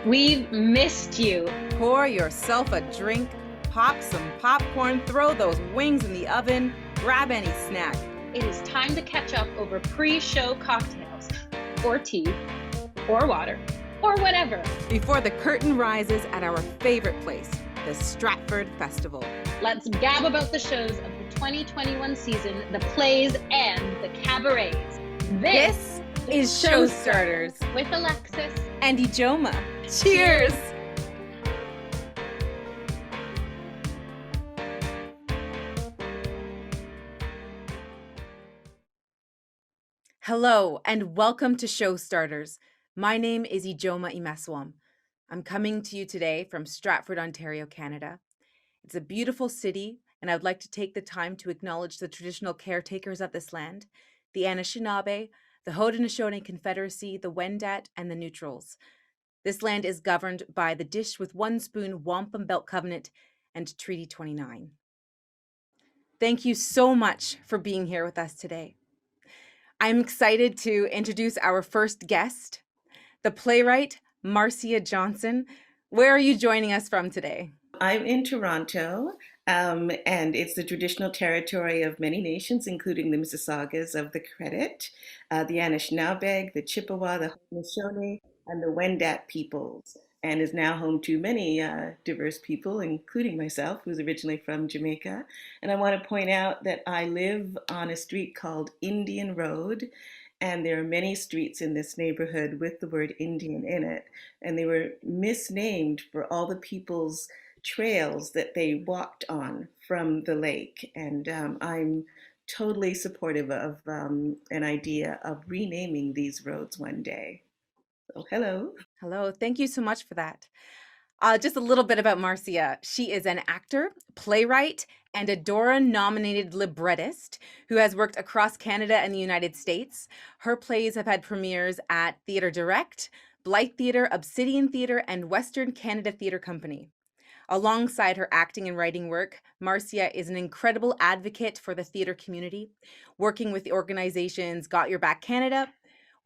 We've missed you. Pour yourself a drink, pop some popcorn, throw those wings in the oven, grab any snack. It is time to catch up over pre-show cocktails, or tea, or water, or whatever. Before the curtain rises at our favorite place, the Stratford Festival. Let's gab about the shows of the 2021 season, the plays and the cabarets. This is Showstarters with Alexis and Ijoma. Cheers! Hello and welcome to Showstarters. My name is Ijoma Imeswam. I'm coming to you today from Stratford, Ontario, Canada. It's a beautiful city, and I would like to take the time to acknowledge the traditional caretakers of this land, the Anishinaabe, the Haudenosaunee Confederacy, the Wendat, and the Neutrals. This land is governed by the Dish with One Spoon Wampum Belt Covenant and Treaty 29. Thank you so much for being here with us today. I'm excited to introduce our first guest, the playwright, Marcia Johnson. Where are you joining us from today? I'm in Toronto, and it's the traditional territory of many nations, including the Mississaugas of the Credit, the Anishinaabe, the Chippewa, the Haudenosaunee, and the Wendat peoples, and is now home to many diverse people, including myself, who's originally from Jamaica. And I want to point out that I live on a street called Indian Road, and there are many streets in this neighborhood with the word Indian in it, and they were misnamed for all the people's trails that they walked on from the lake. And I'm totally supportive of an idea of renaming these roads one day. So, hello. Hello, thank you so much for that. Just a little bit about Marcia. She is an actor, playwright, and a Dora-nominated librettist who has worked across Canada and the United States. Her plays have had premieres at Theatre Direct, Blythe Theatre, Obsidian Theatre, and Western Canada Theatre Company. Alongside her acting and writing work, Marcia is an incredible advocate for the theatre community, working with the organizations Got Your Back Canada,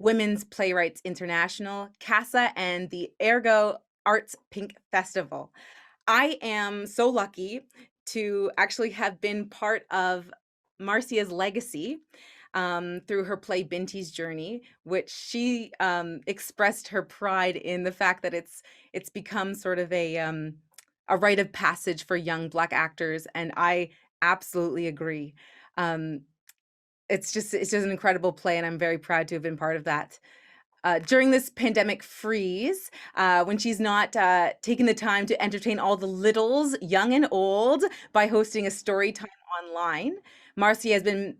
Women's Playwrights International, CASA, and the Ergo Arts Pink Festival. I am so lucky to actually have been part of Marcia's legacy through her play Binti's Journey, which she expressed her pride in the fact that it's become sort of a rite of passage for young Black actors, and I absolutely agree. It's just an incredible play, and I'm very proud to have been part of that. During this pandemic freeze, when she's not taking the time to entertain all the littles, young and old, by hosting a story time online, Marcia has been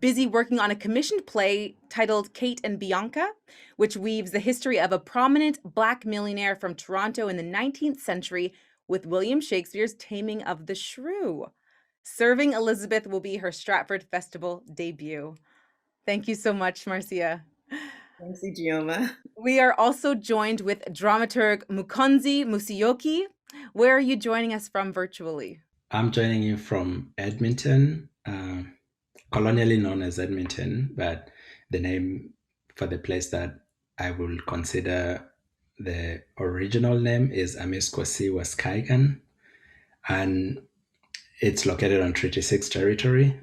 busy working on a commissioned play titled Kate and Bianca, which weaves the history of a prominent Black millionaire from Toronto in the 19th century with William Shakespeare's Taming of the Shrew. Serving Elizabeth will be her Stratford Festival debut. Thank you so much, Marcia. Thanks, Ijoma. We are also joined with dramaturg Mũkonzi Mũsyoki. Where are you joining us from virtually? I'm joining you from Edmonton, colonially known as Edmonton, but the name for the place that I will consider the original name is Mũkonzi Mũsyoki, and it's located on Treaty 6 territory,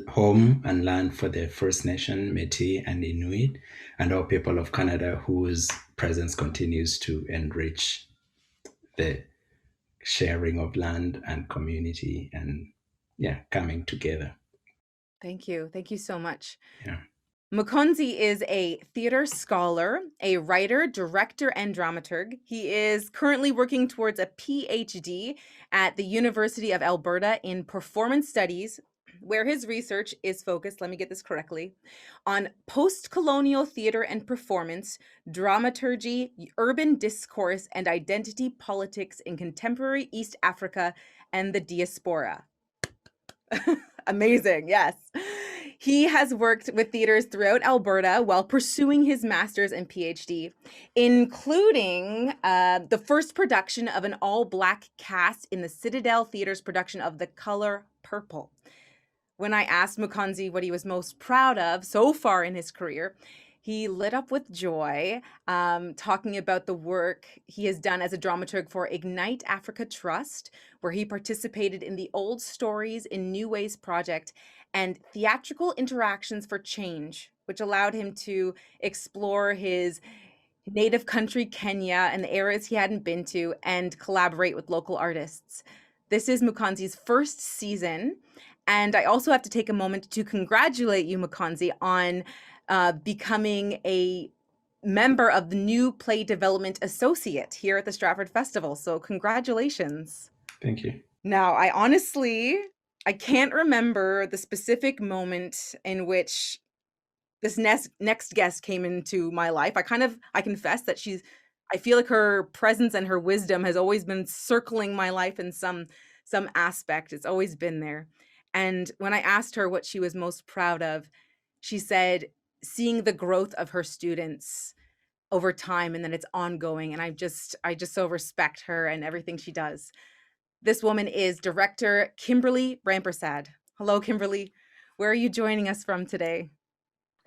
home and land for the First Nation, Métis, and Inuit, and all people of Canada whose presence continues to enrich the sharing of land and community and, coming together. Thank you. Thank you so much. Yeah. Mukunzi is a theater scholar, a writer, director, and dramaturg. He is currently working towards a PhD at the University of Alberta in performance studies, where his research is focused, let me get this correctly, on post-colonial theater and performance, dramaturgy, urban discourse, and identity politics in contemporary East Africa and the diaspora. Amazing, yes. He has worked with theaters throughout Alberta while pursuing his master's and PhD, including the first production of an all-Black cast in the Citadel Theatre's production of The Color Purple. When I asked Mukunzi what he was most proud of so far in his career, He lit up with joy, talking about the work he has done as a dramaturg for Ignite Africa Trust, where he participated in the Old Stories in New Ways project and Theatrical Interactions for Change, which allowed him to explore his native country, Kenya, and the areas he hadn't been to and collaborate with local artists. This is Mukonzi's first season. And I also have to take a moment to congratulate you, Mũkonzi, on becoming a member of the new Play Development Associate here at the Stratford Festival. So congratulations. Thank you. Now, I can't remember the specific moment in which this next guest came into my life. I confess that I feel like her presence and her wisdom has always been circling my life in some aspect. It's always been there. And when I asked her what she was most proud of, she said, seeing the growth of her students over time and then it's ongoing. And I just so respect her and everything she does. This woman is director Kimberley Rampersad. Hello, Kimberly. Where are you joining us from today?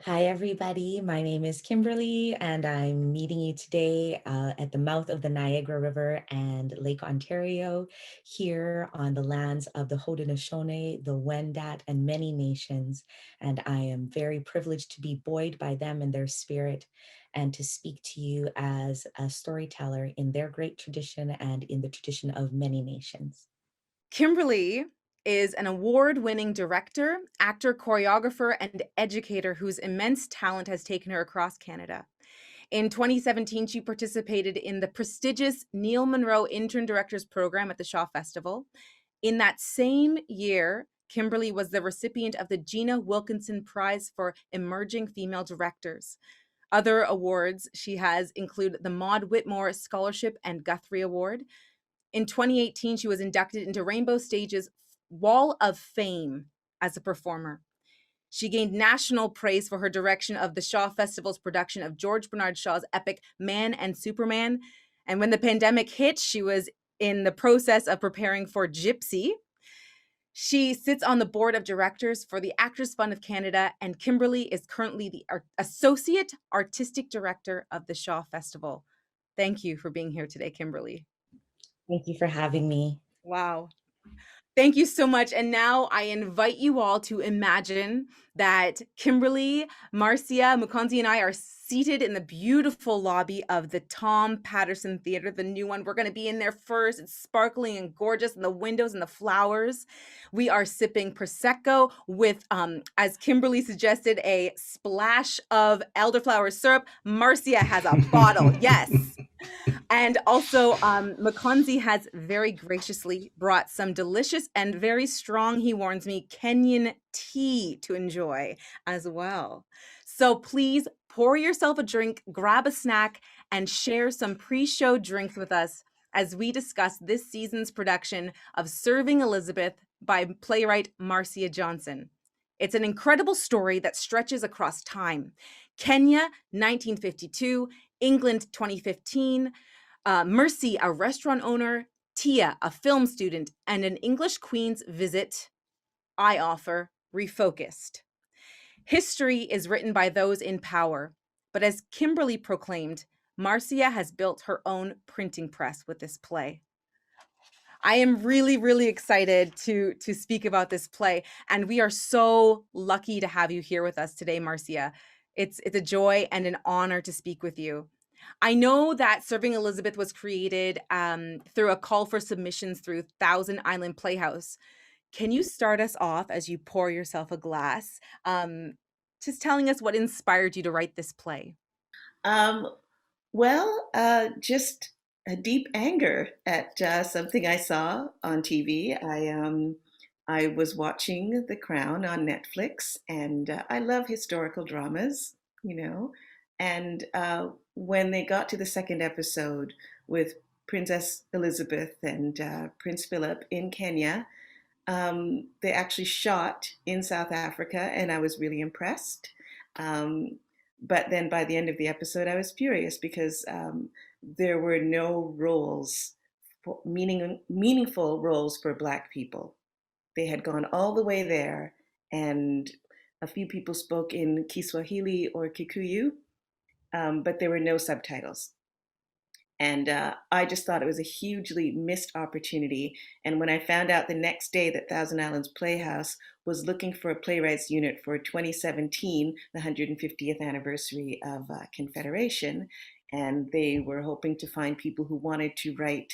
Hi, everybody. My name is Kimberly, and I'm meeting you today at the mouth of the Niagara River and Lake Ontario, here on the lands of the Haudenosaunee, the Wendat, and many nations. And I am very privileged to be buoyed by them and their spirit, and to speak to you as a storyteller in their great tradition and in the tradition of many nations. Kimberly is an award-winning director, actor, choreographer, and educator whose immense talent has taken her across Canada. In 2017, she participated in the prestigious Neil Munro Intern Directors Program at the Shaw Festival. In that same year, Kimberly was the recipient of the Gina Wilkinson Prize for Emerging Female Directors. Other awards she has include the Maud Whitmore Scholarship and Guthrie Award. In 2018, she was inducted into Rainbow Stage's Wall of Fame as a performer. She gained national praise for her direction of the Shaw Festival's production of George Bernard Shaw's epic Man and Superman. And when the pandemic hit, she was in the process of preparing for Gypsy. She sits on the board of directors for the Actors Fund of Canada, and Kimberly is currently the Associate Artistic Director of the Shaw Festival. Thank you for being here today, Kimberly. Thank you for having me. Wow. Thank you so much. And now I invite you all to imagine that Kimberly, Marcia, Mũkonzi, and I are seated in the beautiful lobby of the Tom Patterson Theatre, the new one. We're going to be in there first. It's sparkling and gorgeous, and the windows and the flowers. We are sipping Prosecco with, as Kimberly suggested, a splash of elderflower syrup. Marcia has a bottle. Yes. And also, Mũkonzi has very graciously brought some delicious and very strong, he warns me, Kenyan tea to enjoy as well. So please pour yourself a drink, grab a snack, and share some pre-show drinks with us as we discuss this season's production of Serving Elizabeth by playwright Marcia Johnson. It's an incredible story that stretches across time. Kenya, 1952, England, 2015, Mercy, a restaurant owner, Tia, a film student, and an English queen's visit, I offer, refocused. History is written by those in power, but as Kimberly proclaimed, Marcia has built her own printing press with this play. I am really, really excited to speak about this play, and we are so lucky to have you here with us today, Marcia. It's a joy and an honor to speak with you. I know that Serving Elizabeth was created through a call for submissions through Thousand Island Playhouse. Can you start us off as you pour yourself a glass, just telling us what inspired you to write this play? Just a deep anger at something I saw on TV. I was watching The Crown on Netflix, and I love historical dramas, And when they got to the second episode with Princess Elizabeth and Prince Philip in Kenya, they actually shot in South Africa, and I was really impressed. But then by the end of the episode, I was furious because there were no roles, meaningful roles for Black people. They had gone all the way there, and a few people spoke in Kiswahili or Kikuyu, but there were no subtitles. And I just thought it was a hugely missed opportunity. And when I found out the next day that Thousand Islands Playhouse was looking for a playwrights unit for 2017, the 150th anniversary of Confederation, and they were hoping to find people who wanted to write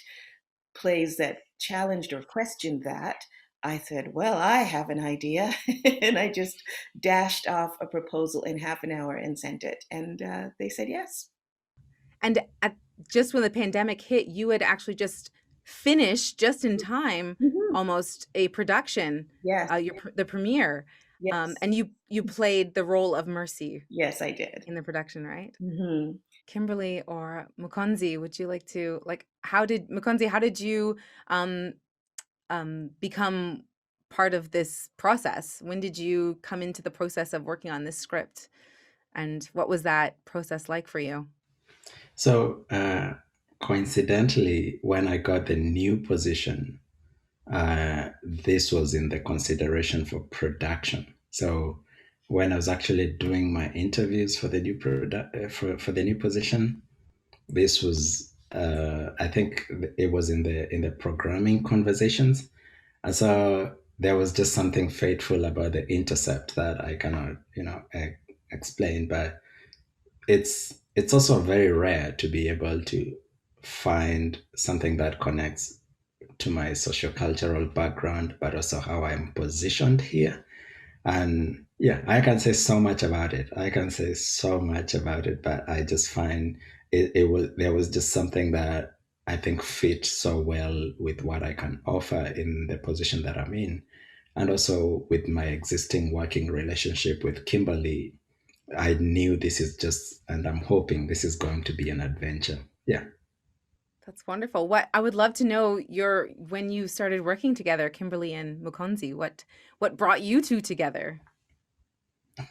plays that challenged or questioned that, I said, well, I have an idea. And I just dashed off a proposal in half an hour and sent it. And they said yes. And just when the pandemic hit, you had actually just finished just in time, almost a production, Yes. The premiere. Yes. And you played the role of Mercy. Yes, I did. In the production, right? Mm-hmm. Kimberly or Mũkonzi, would you like to, Mũkonzi, how did you become part of this process? When did you come into the process of working on this script? And what was that process like for you? So coincidentally, when I got the new position, this was in the consideration for production. So when I was actually doing my interviews for the new for the new position, this was I think it was in the programming conversations, and so there was just something fateful about the intercept that I cannot explain, but it's also very rare to be able to find something that connects to my sociocultural background, but also how I'm positioned here. And yeah, I can say so much about it. But I just find there was just something that I think fit so well with what I can offer in the position that I'm in. And also with my existing working relationship with Kimberly, I knew and I'm hoping this is going to be an adventure. Yeah. That's wonderful. I would love to know when you started working together, Kimberly and Mũkonzi, what brought you two together?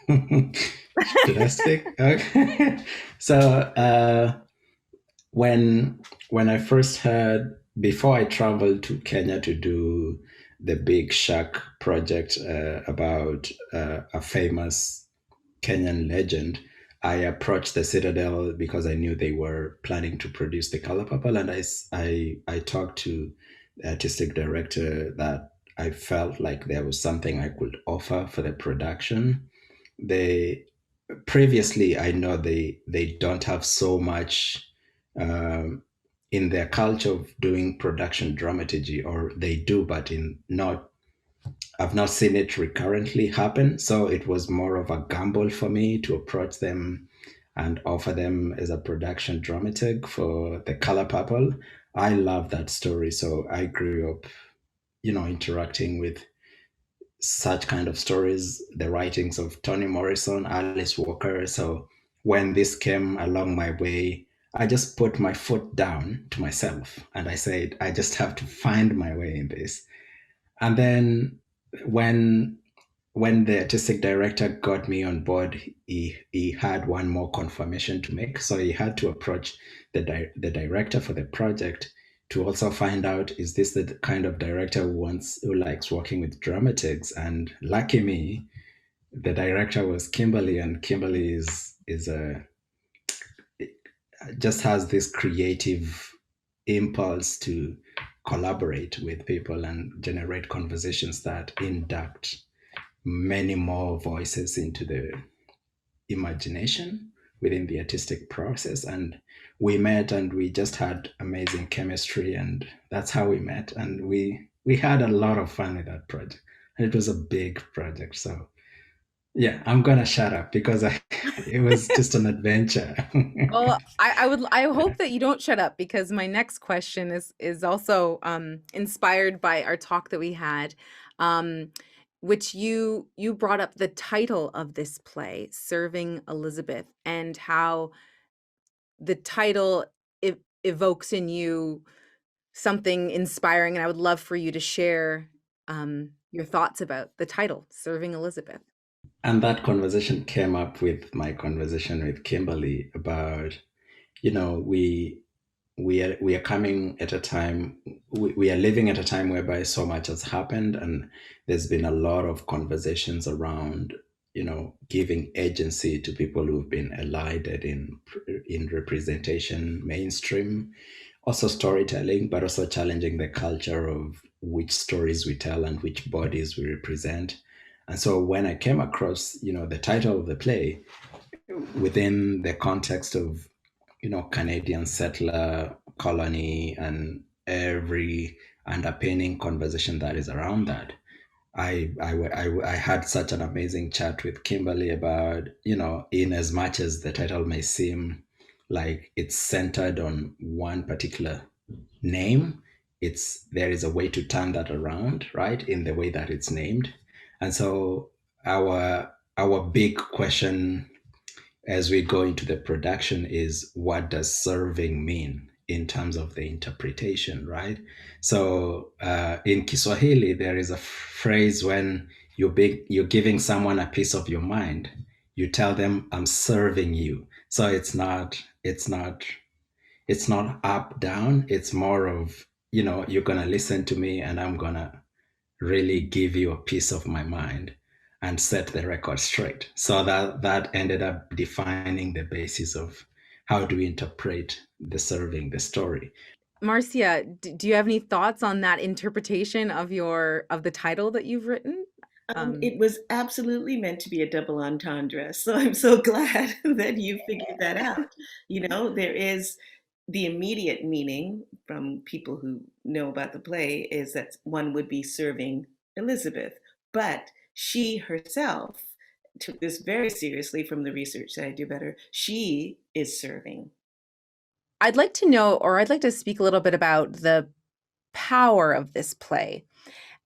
Should I speak? Okay. So when I first heard, before I traveled to Kenya to do the big Shark project about a famous Kenyan legend, I approached the Citadel because I knew they were planning to produce The Color Purple, and I talked to the artistic director that I felt like there was something I could offer for the production. Previously, I know they don't have so much in their culture of doing production dramaturgy, or they do, but I've not seen it recurrently happen. So it was more of a gamble for me to approach them and offer them as a production dramaturg for The Color Purple. I love that story. So I grew up, interacting with such kind of stories, the writings of Toni Morrison, Alice Walker. So when this came along my way, I just put my foot down to myself and I said, I just have to find my way in this. And then when the artistic director got me on board, he had one more confirmation to make. So he had to approach the director for the project to also find out, is this the kind of director who likes working with dramaturgs? And lucky me, the director was Kimberly, and Kimberly just has this creative impulse to collaborate with people and generate conversations that induct many more voices into the imagination within the artistic process. And we met and we just had amazing chemistry, and that's how we met. And we had a lot of fun with that project, and it was a big project. So yeah, I'm gonna shut up because it was just an adventure. Well, I hope that you don't shut up, because my next question is also inspired by our talk that we had, which you brought up the title of this play, Serving Elizabeth, and how the title evokes in you something inspiring. And I would love for you to share your thoughts about the title, Serving Elizabeth. And that conversation came up with my conversation with Kimberly about, we are coming at a time, we are living at a time whereby so much has happened, and there's been a lot of conversations around giving agency to people who've been elided in representation, mainstream, also storytelling, but also challenging the culture of which stories we tell and which bodies we represent. And so when I came across, the title of the play within the context of, Canadian settler colony and every underpinning conversation that is around that, I had such an amazing chat with Kimberly about, in as much as the title may seem like it's centered on one particular name, there is a way to turn that around, right, in the way that it's named. And so our big question as we go into the production is, what does serving mean in terms of the interpretation, right? So in Kiswahili, there is a phrase when you're giving someone a piece of your mind, you tell them, I'm serving you. So it's not up down. It's more of, you're gonna listen to me and I'm gonna really give you a piece of my mind and set the record straight. So that ended up defining the basis of how do we interpret the story. Marcia, do you have any thoughts on that interpretation of the title that you've written? It was absolutely meant to be a double entendre. So I'm so glad that you figured that out. There is the immediate meaning from people who know about the play is that one would be serving Elizabeth, but she herself took this very seriously from the research that I do better. She is serving. I'd like to know, or I'd like to speak a little bit about the power of this play.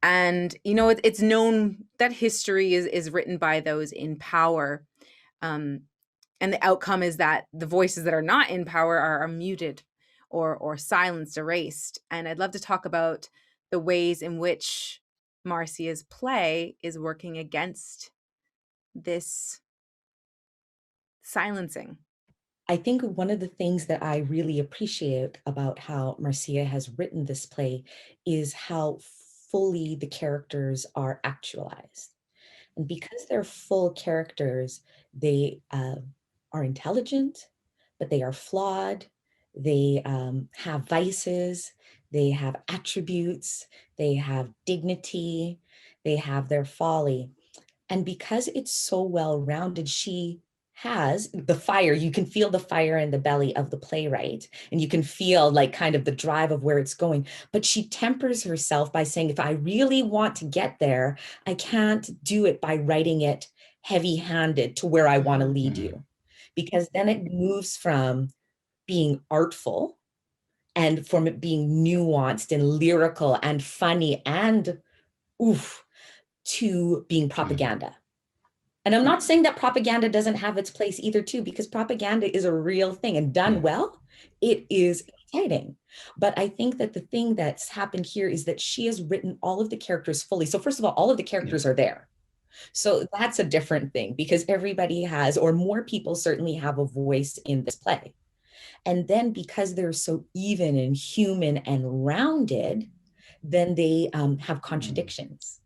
And, it's known that history is written by those in power. And the outcome is that the voices that are not in power are muted or silenced, erased. And I'd love to talk about the ways in which Marcia's play is working against this silencing. I think one of the things that I really appreciate about how Marcia has written this play is how fully the characters are actualized. And because they're full characters, they are intelligent, but they are flawed. They have vices, they have attributes, they have dignity, they have their folly. And because it's so well-rounded, she has the fire. You can feel the fire in the belly of the playwright, and you can feel like kind of the drive of where it's going. But she tempers herself by saying, if I really want to get there, I can't do it by writing it heavy-handed to where I want to lead you. Because then it moves from being artful and from it being nuanced and lyrical and funny and to being propaganda. And I'm not saying that propaganda doesn't have its place either too, because propaganda is a real thing, and done well, it is exciting. But I think that the thing that's happened here is that she has written all of the characters fully. So first of all of the characters are there. So that's a different thing, because everybody has, or more people certainly have, a voice in this play. And then because they're so even and human and rounded, then they have contradictions,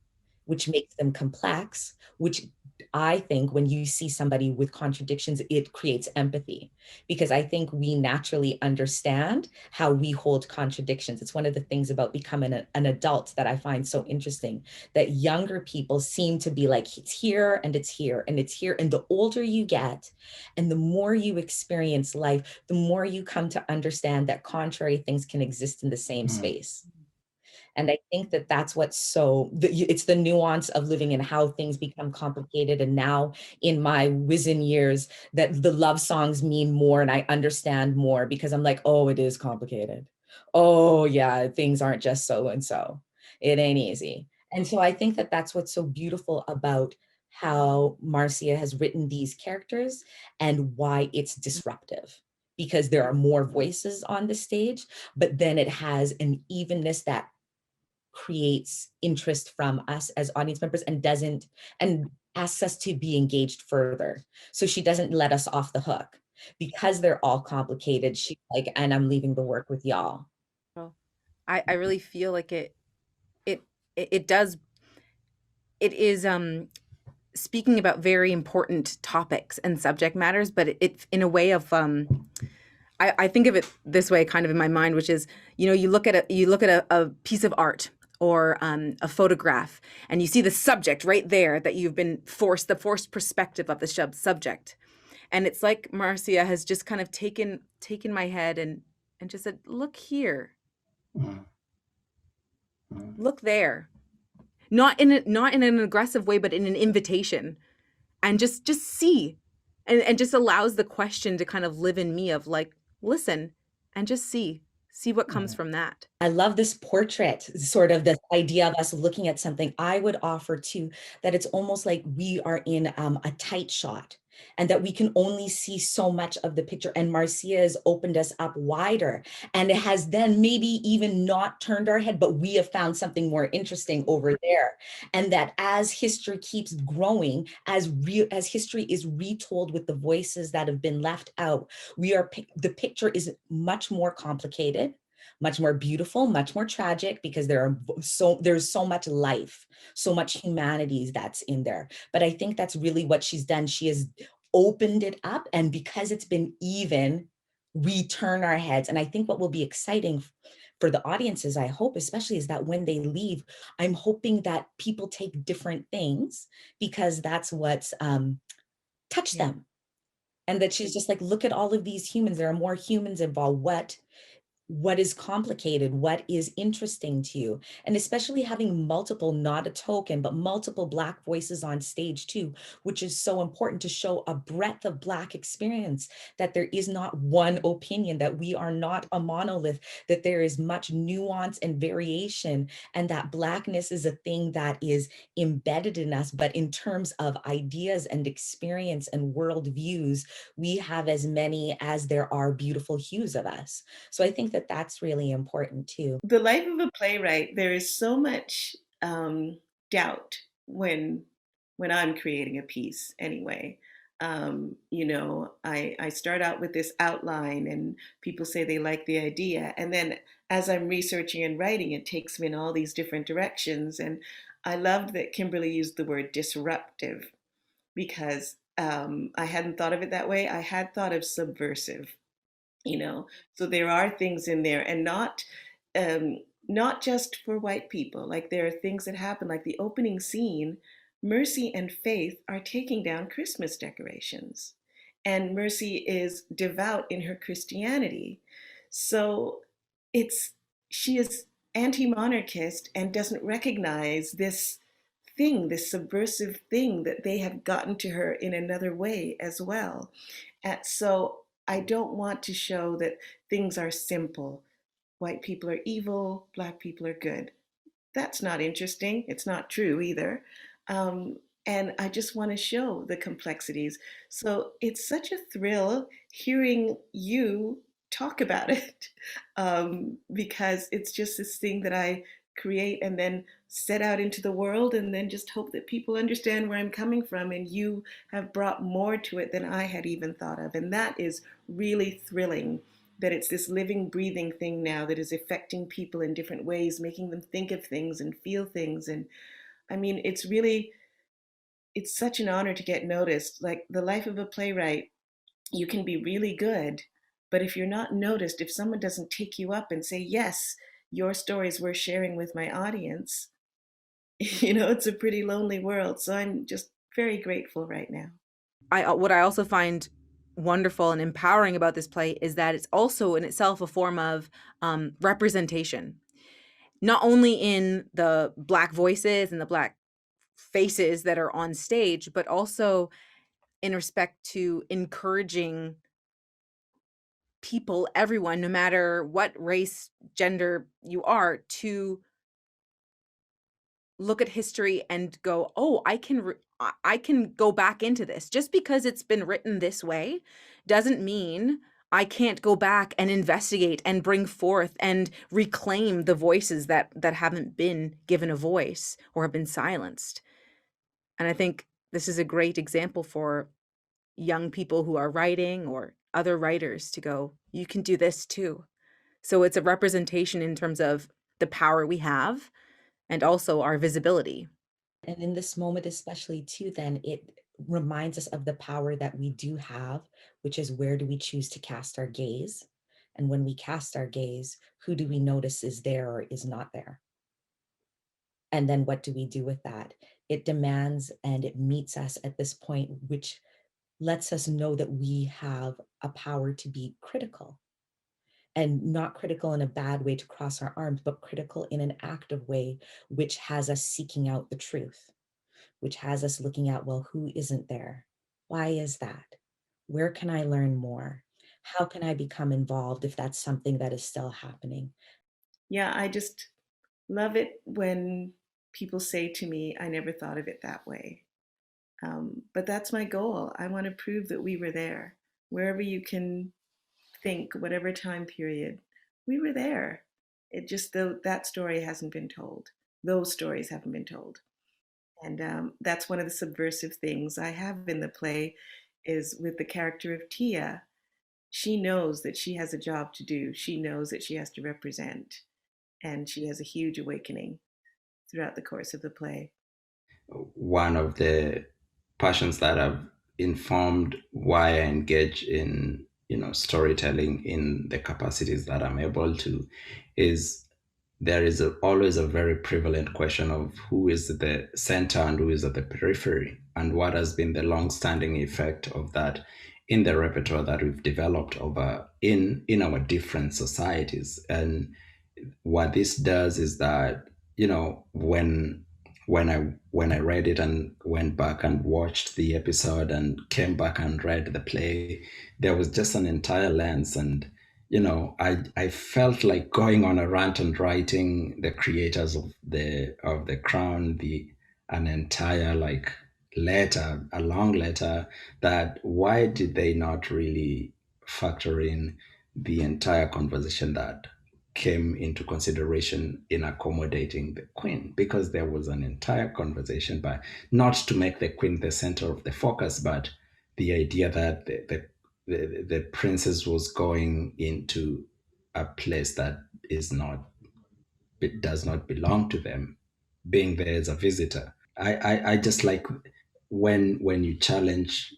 which makes them complex, which I think when you see somebody with contradictions, it creates empathy, because I think we naturally understand how we hold contradictions. It's one of the things about becoming an adult that I find so interesting, that younger people seem to be like, it's here and it's here and it's here. And the older you get and the more you experience life, the more you come to understand that contrary things can exist in the same space. And I think that that's what's it's the nuance of living and how things become complicated. And now in my wizened years, that the love songs mean more and I understand more, because I'm like, oh, it is complicated. Oh yeah, things aren't just so and so. It ain't easy. And so I think that that's what's so beautiful about how Marcia has written these characters and why it's disruptive, because there are more voices on the stage, but then it has an evenness that creates interest from us as audience members and asks us to be engaged further. So she doesn't let us off the hook because they're all complicated. She's like, and I'm leaving the work with y'all. Well, I really feel like it does, it is speaking about very important topics and subject matters, but it in a way of I think of it this way kind of in my mind, which is, you look at a piece of art or a photograph, and you see the subject right there that you've been the forced perspective of the subject. And it's like Marcia has just kind of taken my head and just said, look here, look there. Not in an aggressive way, but in an invitation. And just see. And just allows the question to kind of live in me of like, listen and just see what comes from that. I love this portrait, sort of this idea of us looking at something. I would offer too that it's almost like we are in a tight shot, and that we can only see so much of the picture. And Marcia has opened us up wider, and it has then maybe even not turned our head, but we have found something more interesting over there. And that as history keeps growing, as history is retold with the voices that have been left out, the picture is much more complicated, much more beautiful, much more tragic, because there's so much life, so much humanities that's in there. But I think that's really what she's done. She has opened it up, and because it's been even, we turn our heads. And I think what will be exciting for the audiences, I hope, especially, is that when they leave, I'm hoping that people take different things, because that's what's touched them. And that she's just like, look at all of these humans. There are more humans involved. What is complicated, what is interesting to you, and especially having multiple, not a token, but multiple Black voices on stage too, which is so important to show a breadth of Black experience, that there is not one opinion, that we are not a monolith, that there is much nuance and variation, and that Blackness is a thing that is embedded in us. But in terms of ideas and experience and worldviews, we have as many as there are beautiful hues of us. So I think that that's really important too. The life of a playwright, there is so much doubt when I'm creating a piece anyway. I start out with this outline and people say they like the idea. And then as I'm researching and writing, it takes me in all these different directions. And I loved that Kimberly used the word disruptive, because I hadn't thought of it that way. I had thought of subversive. So there are things in there, and not just for white people. Like, there are things that happen, like the opening scene. Mercy and Faith are taking down Christmas decorations, and Mercy is devout in her Christianity. So she is anti-monarchist and doesn't recognize this subversive thing that they have gotten to her in another way as well. And so I don't want to show that things are simple. White people are evil, Black people are good. That's not interesting. It's not true either. And I just want to show the complexities. So it's such a thrill hearing you talk about it, because it's just this thing that I create and then set out into the world, and then just hope that people understand where I'm coming from. And you have brought more to it than I had even thought of. And that is really thrilling, that it's this living, breathing thing now that is affecting people in different ways, making them think of things and feel things. And I mean, it's such an honor to get noticed. Like, the life of a playwright, you can be really good, but if you're not noticed, if someone doesn't take you up and say, yes, your stories worth sharing with my audience, it's a pretty lonely world. So I'm just very grateful right now. What I also find wonderful and empowering about this play is that it's also in itself a form of representation, not only in the Black voices and the Black faces that are on stage, but also in respect to encouraging people, everyone, no matter what race, gender you are, to look at history and go, oh, I can go back into this. Just because it's been written this way doesn't mean I can't go back and investigate and bring forth and reclaim the voices that haven't been given a voice or have been silenced. And I think this is a great example for young people who are writing, or other writers, to go, you can do this too. So it's a representation in terms of the power we have, and also our visibility. And in this moment, especially too, then it reminds us of the power that we do have, which is where do we choose to cast our gaze? And when we cast our gaze, who do we notice is there or is not there? And then what do we do with that? It demands and it meets us at this point, which lets us know that we have a power to be critical, and not critical in a bad way to cross our arms, but critical in an active way, which has us seeking out the truth, which has us looking at, well, who isn't there? Why is that? Where can I learn more? How can I become involved if that's something that is still happening? Yeah, I just love it when people say to me, I never thought of it that way. But that's my goal. I want to prove that we were there. Wherever you can think, whatever time period, we were there. It just, though, that story hasn't been told. Those stories haven't been told. And that's one of the subversive things I have in the play is with the character of Tia. She knows that she has a job to do. She knows that she has to represent. And she has a huge awakening throughout the course of the play. One of the passions that have informed why I engage in storytelling in the capacities that I'm able to is there is always a very prevalent question of who is at the center and who is at the periphery, and what has been the long-standing effect of that in the repertoire that we've developed over in our different societies. And what this does is that when I read it and went back and watched the episode and came back and read the play, there was just an entire lens. And I felt like going on a rant and writing the creators of the Crown an entire letter, a long letter, that why did they not really factor in the entire conversation that came into consideration in accommodating the queen, because there was an entire conversation, but not to make the queen the center of the focus, but the idea that the princess was going into a place that it does not belong to them, being there as a visitor. I just like when you challenge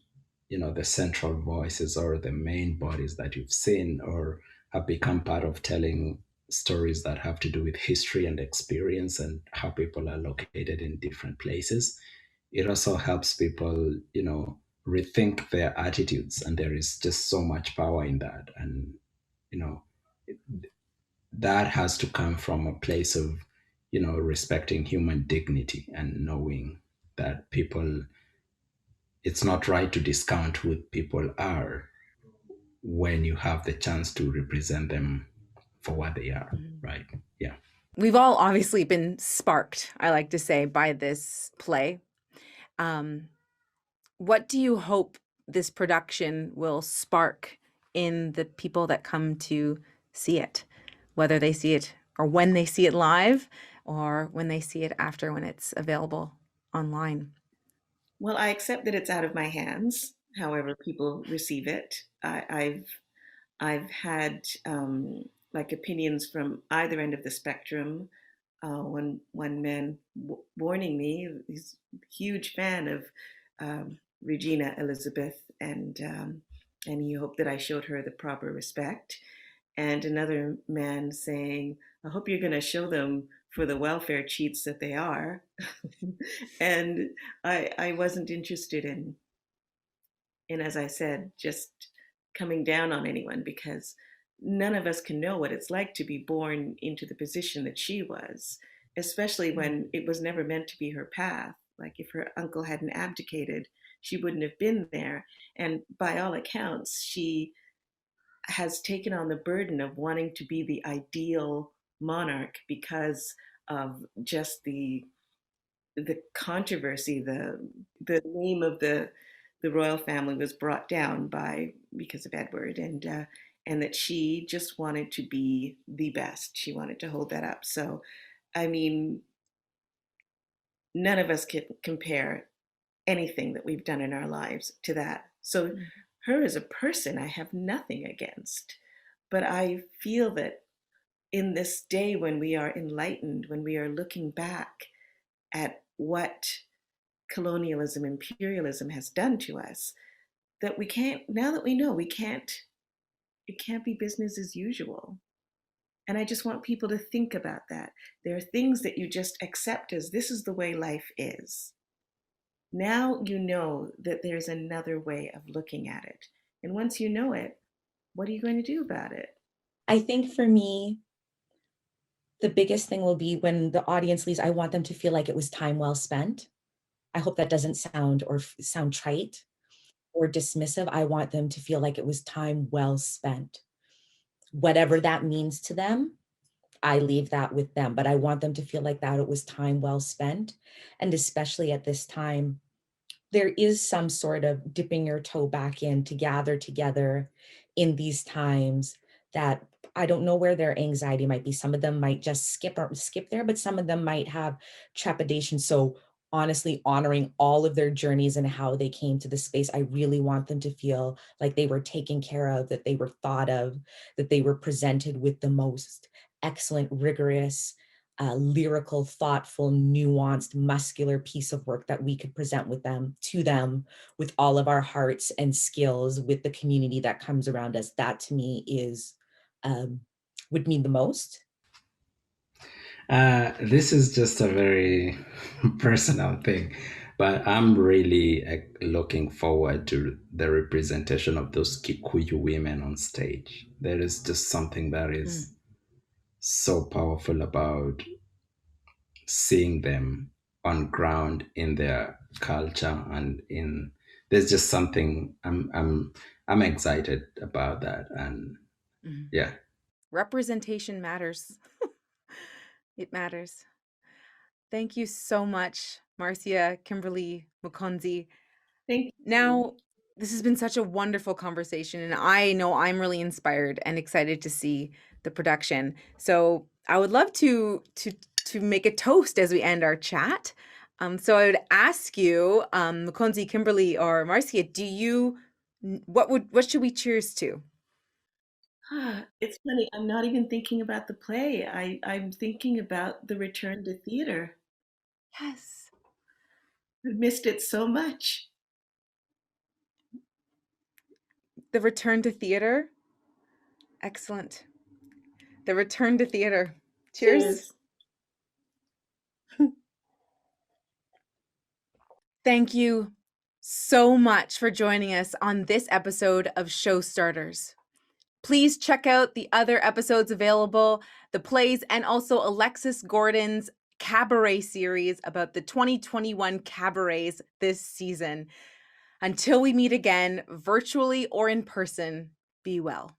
the central voices or the main bodies that you've seen or have become part of telling stories that have to do with history and experience and how people are located in different places. It also helps people rethink their attitudes, and there is just so much power in that. And you know that has to come from a place of respecting human dignity and knowing that people, it's not right to discount who people are when you have the chance to represent them for what they are, right? Yeah. We've all obviously been sparked, I like to say, by this play. What do you hope this production will spark in the people that come to see it, whether they see it or when they see it live or when they see it after, when it's available online? Well, I accept that it's out of my hands, however people receive it. I've had opinions from either end of the spectrum. One man warning me, he's a huge fan of Regina Elizabeth, and he hoped that I showed her the proper respect. And another man saying, I hope you're going to show them for the welfare cheats that they are. And I wasn't interested in, as I said, just coming down on anyone, because none of us can know what it's like to be born into the position that she was, especially when it was never meant to be her path. Like if her uncle hadn't abdicated, she wouldn't have been there. And by all accounts, she has taken on the burden of wanting to be the ideal monarch because of just the controversy. The name of the royal family was brought down because of Edward, and that she just wanted to be the best. She wanted to hold that up. So, I mean, none of us can compare anything that we've done in our lives to that. So, her as a person, I have nothing against. But I feel that in this day when we are enlightened, when we are looking back at what colonialism, imperialism has done to us, that we can't, now that we know, it can't be business as usual. And I just want people to think about that. There are things that you just accept as this is the way life is. Now you know that there's another way of looking at it. And once you know it, what are you going to do about it? I think for me, the biggest thing will be when the audience leaves, I want them to feel like it was time well spent. I hope that doesn't sound trite or dismissive. I want them to feel like it was time well spent. Whatever that means to them, I leave that with them, but I want them to feel like that it was time well spent. And especially at this time, there is some sort of dipping your toe back in to gather together in these times that I don't know where their anxiety might be. Some of them might just skip there, but some of them might have trepidation. So honestly, honoring all of their journeys and how they came to the space, I really want them to feel like they were taken care of, that they were thought of, that they were presented with the most excellent, rigorous, lyrical, thoughtful, nuanced, muscular piece of work that we could present to them with all of our hearts and skills with the community that comes around us. That to me is would mean the most. This is just a very personal thing, but I'm really looking forward to the representation of those Kikuyu women on stage. There is just something that is so powerful about seeing them on ground in their culture, and there's just something I'm excited about that. And yeah, representation matters. It matters. Thank you so much, Marcia, Kimberly, Mũkonzi. Thank you. Now, this has been such a wonderful conversation, and I know I'm really inspired and excited to see the production. So I would love to make a toast as we end our chat. So I would ask you, Mũkonzi, Kimberly, or Marcia, what should we cheers to? It's funny, I'm not even thinking about the play. I'm thinking about the return to theater. Yes. I missed it so much. The return to theater. Excellent. The return to theater. Cheers. Thank you so much for joining us on this episode of Showstarters. Please check out the other episodes available, the plays, and also Alexis Gordon's cabaret series about the 2021 cabarets this season. Until we meet again, virtually or in person, be well.